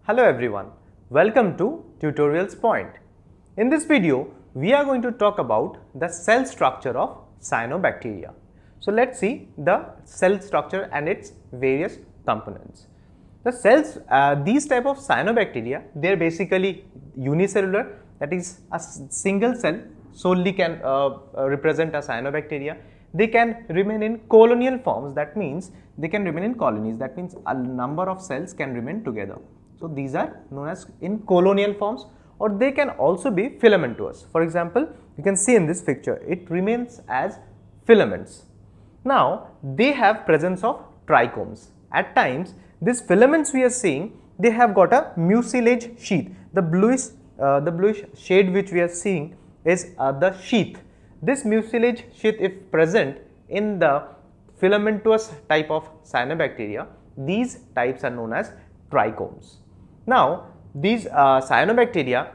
Hello everyone, welcome to TutorialsPoint. In this video, we are going to talk about the cell structure of cyanobacteria. So let's see the cell structure and its various components. The cells, these type of cyanobacteria, they are basically unicellular, that is a single cell solely can represent a cyanobacteria. They can remain in colonial forms, that means they can remain in colonies, that means a number of cells can remain together. So these are known as in colonial forms, or they can also be filamentous. For example, you can see in this picture, it remains as filaments. Now, they have presence of trichomes. At times, these filaments we are seeing, they have got a mucilage sheath. The bluish shade which we are seeing is the sheath. This mucilage sheath, if present in the filamentous type of cyanobacteria, these types are known as trichomes. Now, these cyanobacteria,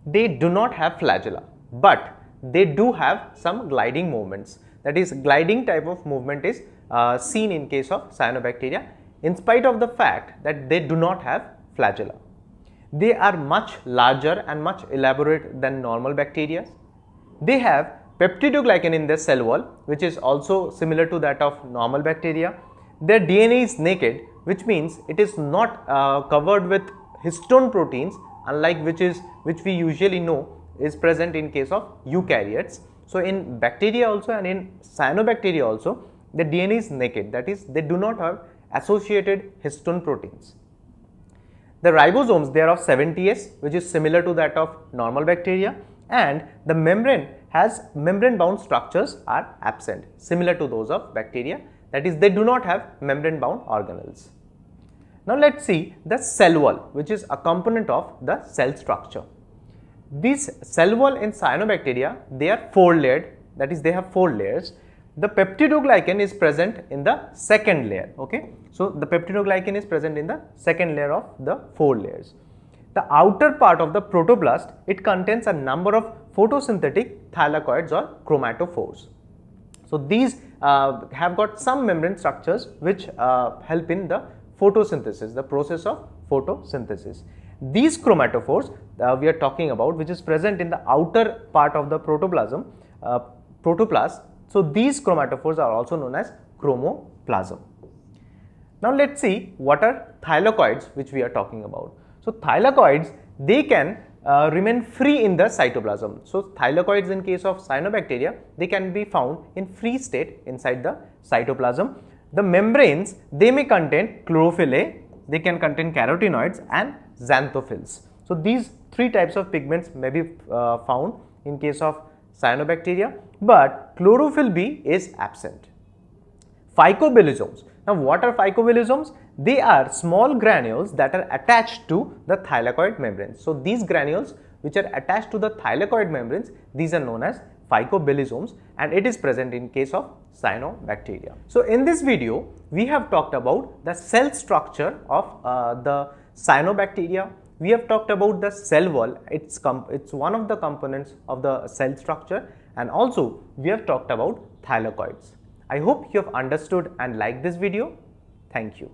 they do not have flagella, but they do have some gliding movements. That is, gliding type of movement is seen in case of cyanobacteria, in spite of the fact that they do not have flagella. They are much larger and much elaborate than normal bacteria. They have peptidoglycan in their cell wall, which is also similar to that of normal bacteria. Their DNA is naked, which means it is not covered with histone proteins, unlike which we usually know is present in case of eukaryotes. So in bacteria also and in cyanobacteria also, the DNA is naked, that is, they do not have associated histone proteins. The ribosomes, they are of 70S, which is similar to that of normal bacteria, and the membrane bound structures are absent, similar to those of bacteria. That is, they do not have membrane bound organelles. Now let's see the cell wall, which is a component of the cell structure. This cell wall in cyanobacteria, they are four layered, that is, they have four layers. The peptidoglycan is present in the second layer. Okay, so the peptidoglycan is present in the second layer of the four layers. The outer part of the protoplast, it contains a number of photosynthetic thylakoids or chromatophores. So these have got some membrane structures which help in the photosynthesis, the process of photosynthesis. These chromatophores we are talking about, which is present in the outer part of the protoplast. So these chromatophores are also known as chromoplasm. Now let's see what are thylakoids which we are talking about. So thylakoids, they can remain free in the cytoplasm. So thylakoids in case of cyanobacteria, they can be found in free state inside the cytoplasm. The membranes, they may contain chlorophyll A, they can contain carotenoids and xanthophylls. So these three types of pigments may be found in case of cyanobacteria, but chlorophyll B is absent. Phycobilisomes. Now what are phycobilisomes? They are small granules that are attached to the thylakoid membranes. So these granules which are attached to the thylakoid membranes, these are known as phycobilisomes, and it is present in case of cyanobacteria. So in this video, we have talked about the cell structure of the cyanobacteria. We have talked about the cell wall, it's one of the components of the cell structure, and also we have talked about thylakoids. I hope you have understood and liked this video. Thank you.